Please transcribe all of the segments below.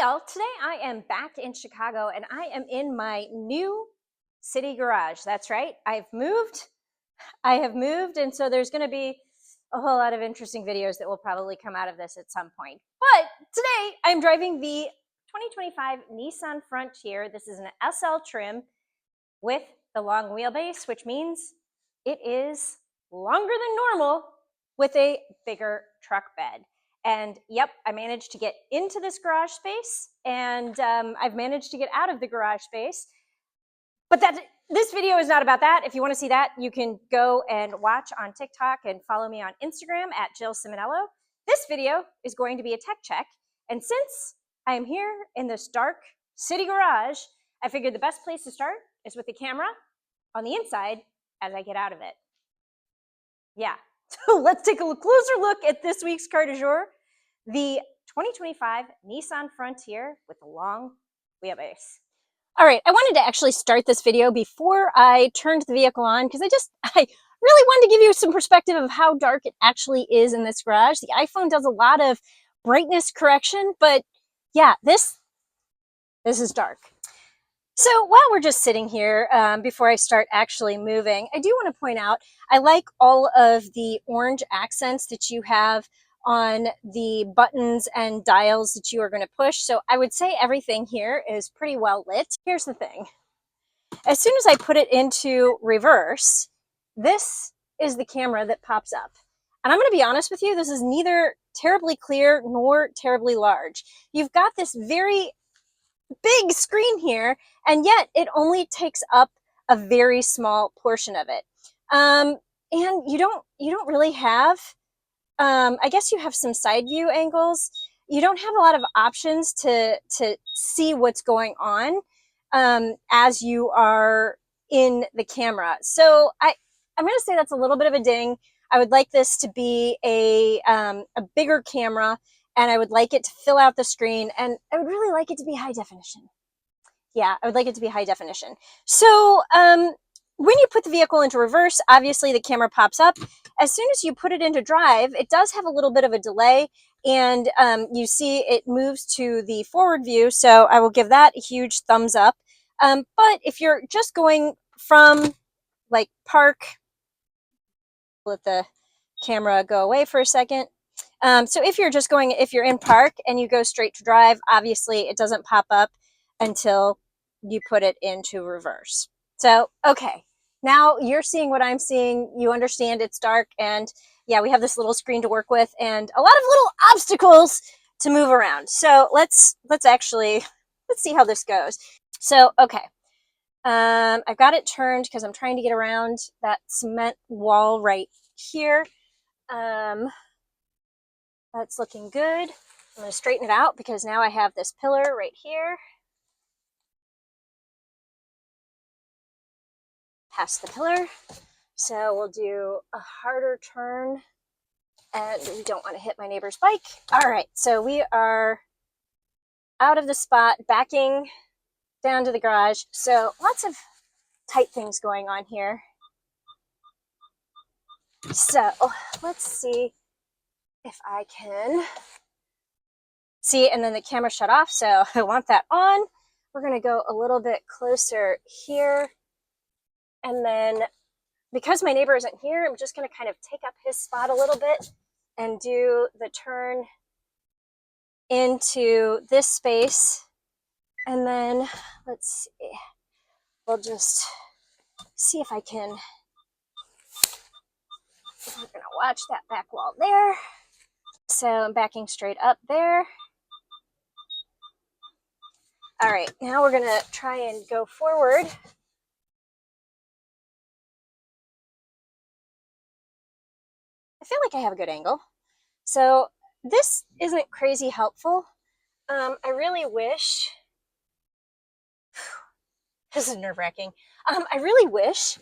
Hi y'all, today I am back in Chicago and I am in my new city garage. That's right, I have moved, and so there's going to be a whole lot of interesting videos that will probably come out of this at some point. But today I'm driving the 2025 Nissan Frontier. This is an SL trim with the long wheelbase, which means it is longer than normal with a bigger truck bed. And yep, I managed to get into this garage space, and I've managed to get out of the garage space. But this video is not about that. If you want to see that, you can go and watch on TikTok and follow me on Instagram at Jill Ciminillo. This video is going to be a tech check. And since I am here in this dark city garage, I figured the best place to start is with the camera on the inside as I get out of it. Yeah. So let's take a closer look at this week's car du jour, the 2025 Nissan Frontier with the long wheelbase. All right, I wanted to actually start this video before I turned the vehicle on because I really wanted to give you some perspective of how dark it actually is in this garage. The iPhone does a lot of brightness correction, but yeah, this is dark. So while we're just sitting here, before I start actually moving, I do want to point out, I like all of the orange accents that you have on the buttons and dials that you are going to push. So I would say everything here is pretty well lit. Here's the thing. As soon as I put it into reverse, this is the camera that pops up. And I'm going to be honest with you, this is neither terribly clear nor terribly large. You've got this very big screen here, and yet it only takes up a very small portion of it. And you don't really have, I guess you have some side view angles. You don't have a lot of options to see what's going on as you are in the camera. So I'm going to say that's a little bit of a ding. I would like this to be a bigger camera, and I would like it to fill out the screen, and I would really like it to be high definition. Yeah, I would like it to be high definition. So when you put the vehicle into reverse, obviously the camera pops up. As soon as you put it into drive, it does have a little bit of a delay, and you see it moves to the forward view, so I will give that a huge thumbs up. But if you're just going from like park, let the camera go away for a second. So if you're in park and you go straight to drive, obviously it doesn't pop up until you put it into reverse. So, okay, now you're seeing what I'm seeing. You understand it's dark, and yeah, we have this little screen to work with and a lot of little obstacles to move around. So let's see how this goes. So, okay. I've got it turned because I'm trying to get around that cement wall right here. That's looking good. I'm going to straighten it out because now I have this pillar right here. Past the pillar. So we'll do a harder turn, and we don't want to hit my neighbor's bike. All right, so we are out of the spot, backing down to the garage. So lots of tight things going on here. So let's see if I can see, and then the camera shut off, so I want that on. We're going to go a little bit closer here, and then because my neighbor isn't here, I'm just going to kind of take up his spot a little bit and do the turn into this space. And then let's see, we'll just see if I can, we're going to watch that back wall there. So I'm backing straight up there. All right, now we're going to try and go forward. I feel like I have a good angle. So this isn't crazy helpful. I really wish, this is nerve-wracking. I really wish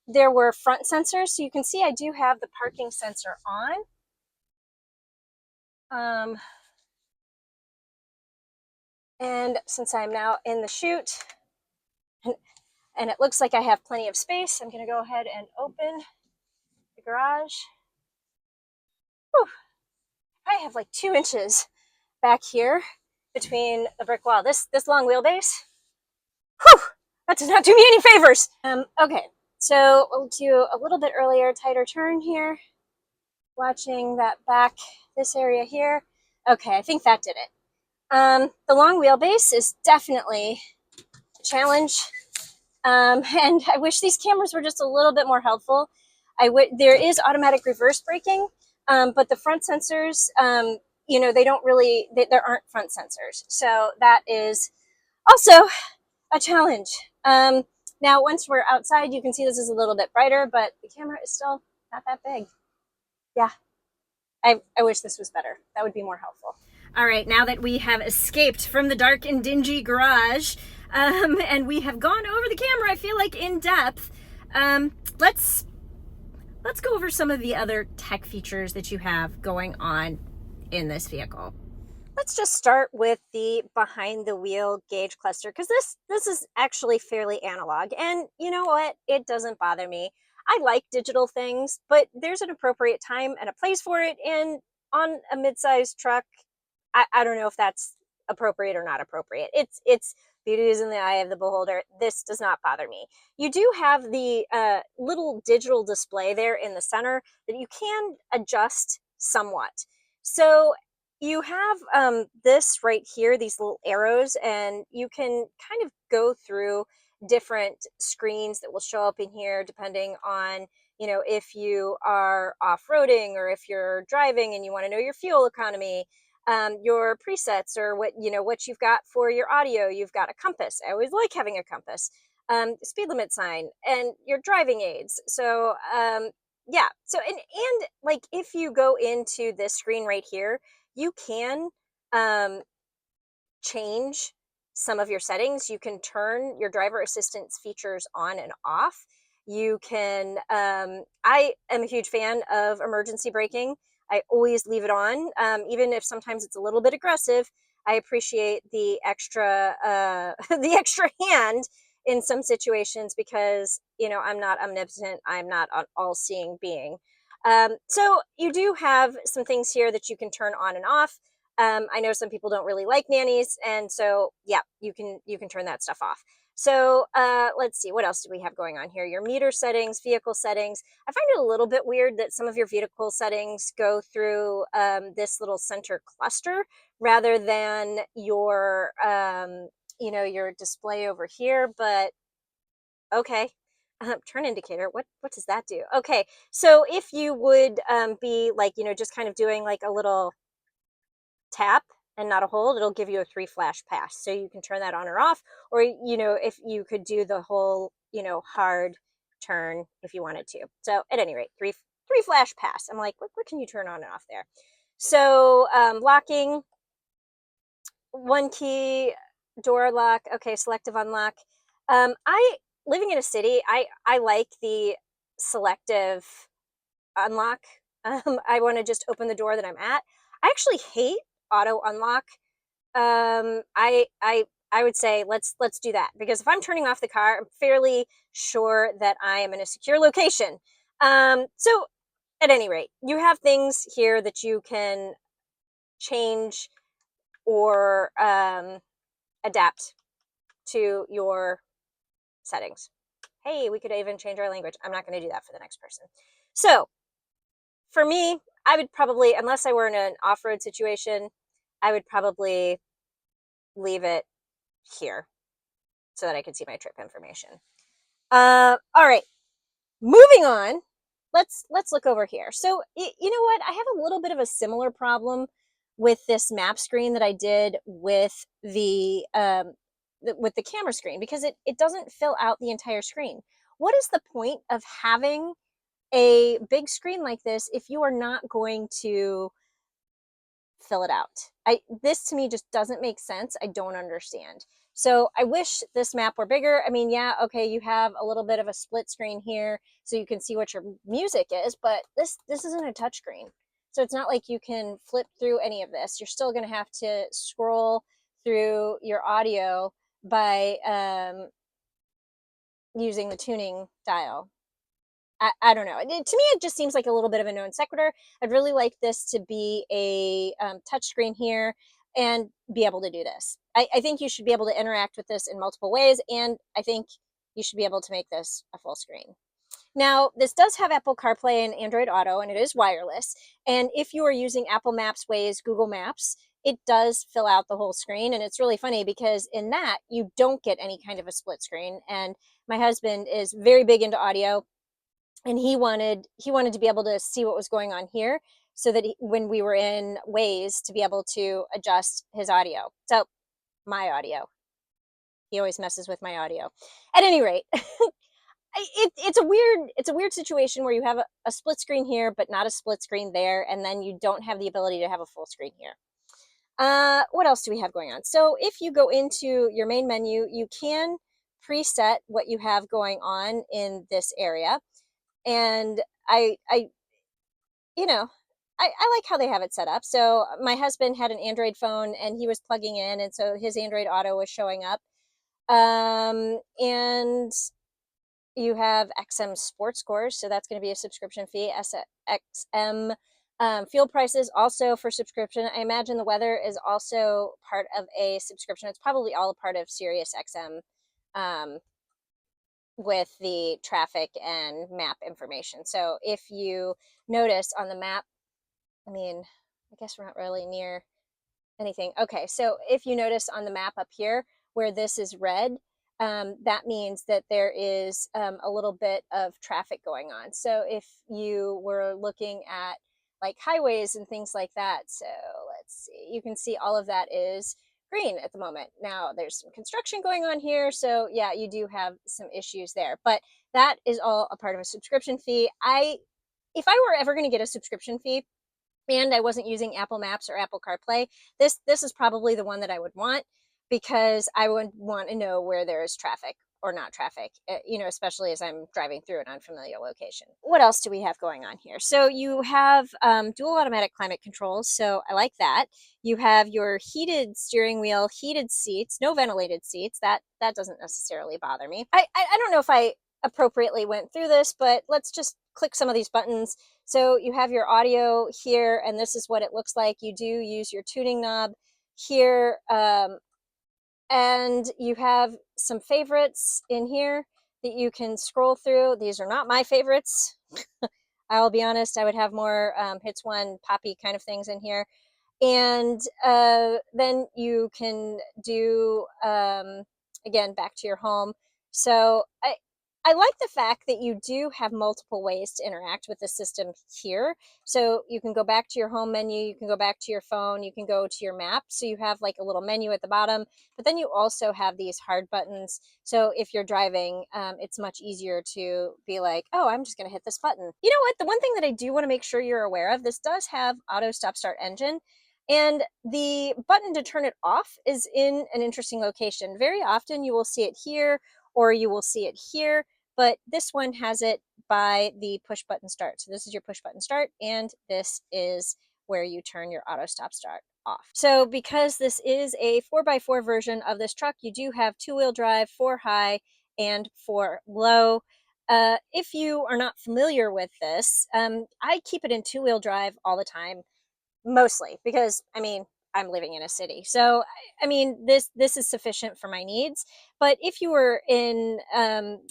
there were front sensors. So you can see I do have the parking sensor on. And since I'm now in the chute, and it looks like I have plenty of space, I'm going to go ahead and open the garage. Whew. I have like 2 inches back here. between the brick wall. This long wheelbase, whew, that does not do me any favors. Okay, so we'll do a little bit earlier, tighter turn here. Watching that back, this area here. Okay, I think that did it. The long wheelbase is definitely a challenge. And I wish these cameras were just a little bit more helpful. There is automatic reverse braking, but the front sensors, you know, they don't really, there aren't front sensors. So that is also a challenge. Now, once we're outside, you can see this is a little bit brighter, but the camera is still not that big. Yeah, I wish this was better. That would be more helpful. All right, now that we have escaped from the dark and dingy garage, and we have gone over the camera, I feel like in depth, let's go over some of the other tech features that you have going on in this vehicle. Let's just start with the behind the wheel gauge cluster, because this is actually fairly analog, and you know what? It doesn't bother me. I like digital things, but there's an appropriate time and a place for it, and on a mid-sized truck, I don't know if that's appropriate or not appropriate. It's beauty is in the eye of the beholder. This does not bother me. You do have the little digital display there in the center that you can adjust somewhat. So you have this right here, these little arrows, and you can kind of go through different screens that will show up in here depending on, you know, if you are off-roading or if you're driving and you want to know your fuel economy, your presets, or what you've got for your audio. You've got a compass. I always like having a compass, speed limit sign, and your driving aids. So yeah, so and like if you go into this screen right here, you can change some of your settings. You can turn your driver assistance features on and off. You can, I am a huge fan of emergency braking. I always leave it on, even if sometimes it's a little bit aggressive. I appreciate the extra, the extra hand in some situations because, you know, I'm not omnipotent. I'm not an all-seeing being. So you do have some things here that you can turn on and off. I know some people don't really like nannies, and so yeah, you can turn that stuff off. So let's see, what else do we have going on here? Your meter settings, vehicle settings. I find it a little bit weird that some of your vehicle settings go through this little center cluster rather than your you know, your display over here. But okay. Turn indicator. What does that do? Okay, so if you would be like, you know, just kind of doing like a little tap and not a hold, it'll give you a 3 flash pass. So you can turn that on or off, or, you know, if you could do the whole, you know, hard turn if you wanted to. So at any rate, three flash pass. I'm like, what can you turn on and off there? So locking, one key, door lock. Okay, selective unlock. Living in a city, I like the selective unlock. I want to just open the door that I'm at. I actually hate auto unlock. I would say let's do that, because if I'm turning off the car, I'm fairly sure that I am in a secure location. So at any rate, you have things here that you can change or adapt to your settings. Hey, we could even change our language. I'm not going to do that for the next person. So for me, I would probably, unless I were in an off-road situation, I would probably leave it here so that I could see my trip information. All right, moving on. Let's look over here. So you know what? I have a little bit of a similar problem with this map screen that I did with the camera screen, because it doesn't fill out the entire screen. What is the point of having a big screen like this if you are not going to fill it out? This to me just doesn't make sense. I don't understand. So I wish this map were bigger. I mean, yeah, okay, you have a little bit of a split screen here so you can see what your music is, but this isn't a touch screen. So it's not like you can flip through any of this. You're still going to have to scroll through your audio by using the tuning dial. I don't know. To me, it just seems like a little bit of a non sequitur. I'd really like this to be a touchscreen here. and be able to do this. I think you should be able to interact with this in multiple ways, and I think you should be able to make this a full screen. Now, this does have Apple CarPlay and Android Auto, and it is wireless. And if you are using Apple Maps, Waze, Google Maps, it does fill out the whole screen. And it's really funny because in that, you don't get any kind of a split screen. And my husband is very big into audio, and he wanted to be able to see what was going on here so that when we were in Waze, to be able to adjust his audio. So my audio. He always messes with my audio. At any rate, it's a weird situation where you have a split screen here, but not a split screen there, and then you don't have the ability to have a full screen here. What else do we have going on? So if you go into your main menu, you can preset what you have going on in this area. And you know, I like how they have it set up. So my husband had an Android phone and he was plugging in, and so his Android Auto was showing up. And you have XM Sports Scores, so that's going to be a subscription fee. XM fuel prices also for subscription. I imagine the weather is also part of a subscription. It's probably all a part of Sirius XM with the traffic and map information. So if you notice on the map, I mean, I guess we're not really near anything. Okay, so if you notice on the map up here where this is red, that means that there is a little bit of traffic going on. So if you were looking at like highways and things like that, so let's see, you can see all of that is green at the moment. Now there's some construction going on here, so yeah, you do have some issues there, but that is all a part of a subscription fee. If I were ever going to get a subscription fee and I wasn't using Apple Maps or Apple CarPlay, this is probably the one that I would want, because I would want to know where there is traffic or not traffic, especially as I'm driving through an unfamiliar location. What else do we have going on here? So you have dual automatic climate controls, so I like that. You have your heated steering wheel, heated seats, no ventilated seats. That doesn't necessarily bother me. I don't know if I appropriately went through this, but let's just click some of these buttons. So you have your audio here, and this is what it looks like. You do use your tuning knob here, and you have some favorites in here that you can scroll through. These are not my favorites. I'll be honest, I would have more hits one, poppy kind of things in here. And then you can do, again, back to your home. So I like the fact that you do have multiple ways to interact with the system here. So you can go back to your home menu, you can go back to your phone, you can go to your map. So you have like a little menu at the bottom, but then you also have these hard buttons. So if you're driving, it's much easier to be like, oh, I'm just going to hit this button. You know what? The one thing that I do want to make sure you're aware of, this does have auto stop start engine. And the button to turn it off is in an interesting location. Very often you will see it here or you will see it here, but this one has it by the push button start. So this is your push button start, and this is where you turn your auto stop start off. So because this is a 4x4 version of this truck, you do have 2-wheel drive, 4 high and 4 low. If you are not familiar with this, I keep it in 2-wheel drive all the time, mostly because I'm living in a city, so this is sufficient for my needs. But if you were in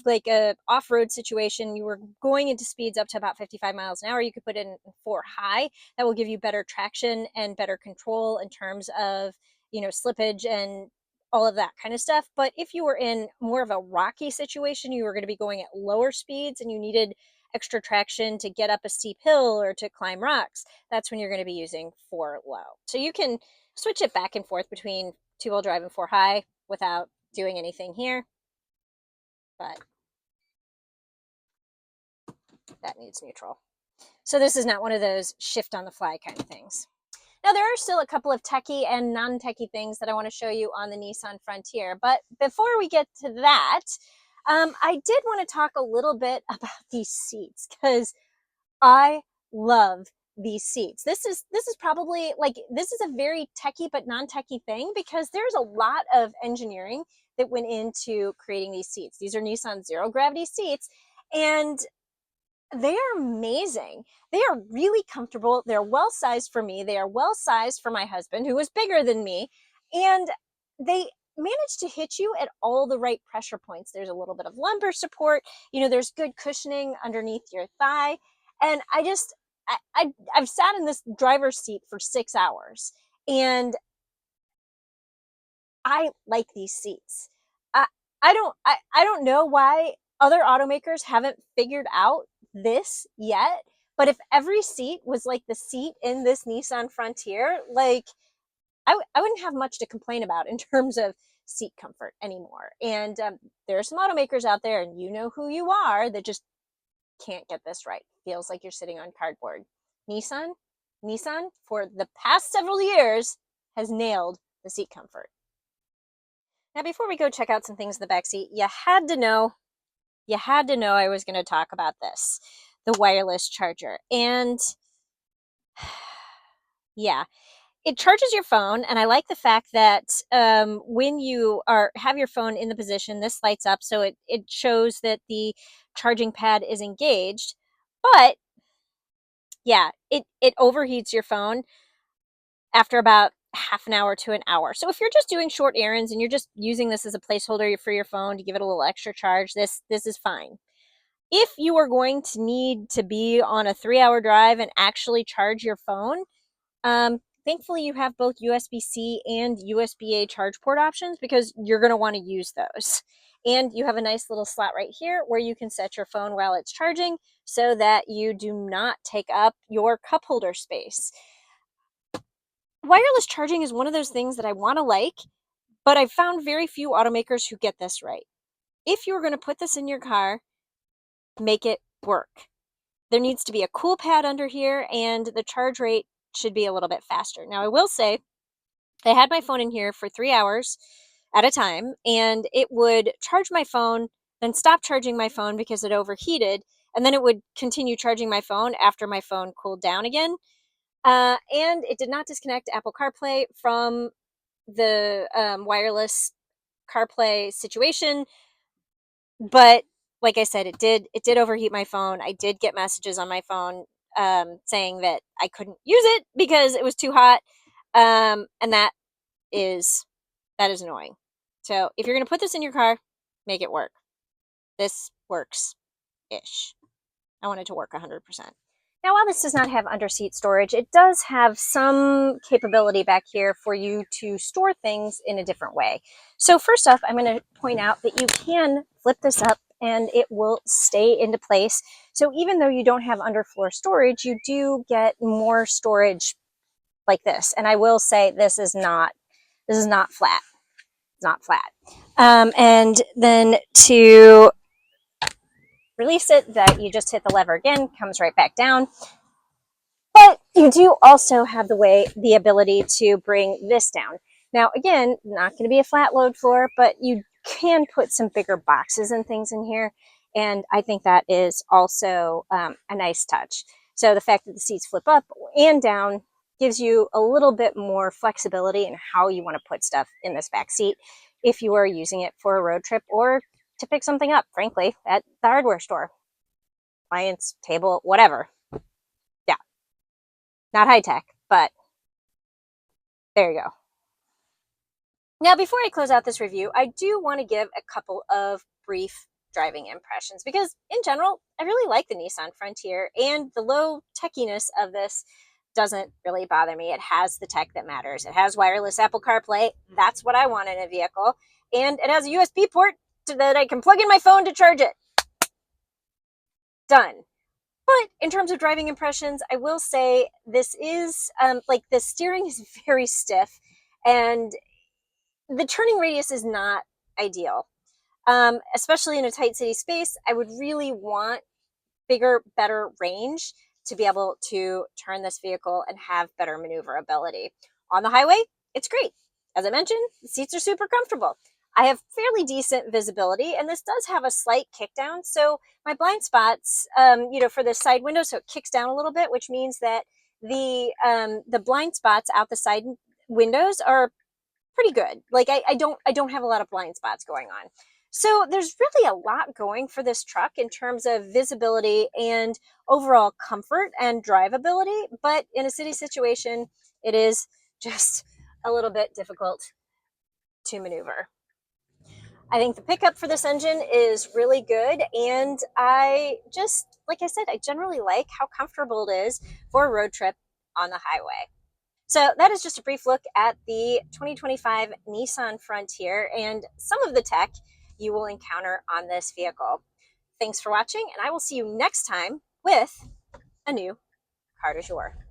like a off-road situation, you were going into speeds up to about 55 miles an hour, you could put in 4 high. That will give you better traction and better control in terms of slippage and all of that kind of stuff. But if you were in more of a rocky situation, you were going to be going at lower speeds and you needed extra traction to get up a steep hill or to climb rocks, that's when you're going to be using 4 low. So you can switch it back and forth between 2-wheel drive and 4 high without doing anything here, but that needs neutral. So this is not one of those shift on the fly kind of things. Now there are still a couple of techie and non-techie things that I want to show you on the Nissan Frontier, but before we get to that, I did want to talk a little bit about these seats, because I love these seats. This is probably this is a very techie but non-techie thing, because there's a lot of engineering that went into creating these seats. These are Nissan zero gravity seats, and They are amazing. They are really comfortable. They're well sized for me. They are well sized for my husband, who is bigger than me. And they manage to hit you at all the right pressure points. There's a little bit of lumbar support. There's good cushioning underneath your thigh. And I've sat in this driver's seat for 6 hours, and I like these seats. I, I don't know why other automakers haven't figured out this yet, but if every seat was like the seat in this Nissan Frontier, like I wouldn't have much to complain about in terms of seat comfort anymore. And there are some automakers out there, and you know who you are, that just can't get this right. Feels like you're sitting on cardboard. Nissan, for the past several years, has nailed the seat comfort. Now, before we go check out some things in the backseat, you had to know I was going to talk about this, the wireless charger. And yeah, it charges your phone, and I like the fact that when you have your phone in the position, this lights up, so it shows that the charging pad is engaged. But yeah, it overheats your phone after about half an hour to an hour. So if you're just doing short errands and you're just using this as a placeholder for your phone to give it a little extra charge, this is fine. If you are going to need to be on a 3-hour drive and actually charge your phone, thankfully you have both USB-C and USB-A charge port options, because you're going to want to use those. And you have a nice little slot right here where you can set your phone while it's charging so that you do not take up your cup holder space. Wireless charging is one of those things that I want to like, but I've found very few automakers who get this right. If you're going to put this in your car, make it work. There needs to be a cool pad under here, and the charge rate should be a little bit faster. Now, I will say, I had my phone in here for 3 hours at a time, and it would charge my phone, then stop charging my phone because it overheated, and then it would continue charging my phone after my phone cooled down again. And it did not disconnect Apple CarPlay from the wireless CarPlay situation. But like I said, it did overheat my phone. I did get messages on my phone saying that I couldn't use it because it was too hot. And that is annoying. So if you're going to put this in your car, make it work. This works-ish. I want it to work 100%. Now, while this does not have underseat storage, it does have some capability back here for you to store things in a different way. So first off, I'm going to point out that you can flip this up and it will stay into place. So even though you don't have underfloor storage, you do get more storage like this. And I will say this is not flat. It's not flat. And then to release it, that you just hit the lever again, comes right back down. But you do also have the ability to bring this down. Now, again, not going to be a flat load floor, but you can put some bigger boxes and things in here. And I think that is also a nice touch. So the fact that the seats flip up and down gives you a little bit more flexibility in how you want to put stuff in this back seat if you are using it for a road trip or to pick something up, frankly, at the hardware store, appliance, table, whatever. Yeah, not high tech, but there you go. Now, before I close out this review, I do want to give a couple of brief driving impressions, because in general, I really like the Nissan Frontier, and the low techiness of this doesn't really bother me. It has the tech that matters. It has wireless Apple CarPlay. That's what I want in a vehicle. And it has a USB port that I can plug in my phone to charge it. Done. But in terms of driving impressions, I will say this is, the steering is very stiff, and the turning radius is not ideal. Especially in a tight city space, I would really want bigger, better range to be able to turn this vehicle and have better maneuverability. On the highway, it's great. As I mentioned, the seats are super comfortable. I have fairly decent visibility, and this does have a slight kick down. So my blind spots, for the side window, so it kicks down a little bit, which means that the blind spots out the side windows are pretty good. Like I don't have a lot of blind spots going on. So there's really a lot going for this truck in terms of visibility and overall comfort and drivability, but in a city situation, it is just a little bit difficult to maneuver. I think the pickup for this engine is really good, and I just, like I said, I generally like how comfortable it is for a road trip on the highway. So that is just a brief look at the 2025 Nissan Frontier and some of the tech you will encounter on this vehicle. Thanks for watching, and I will see you next time with a new car du jour.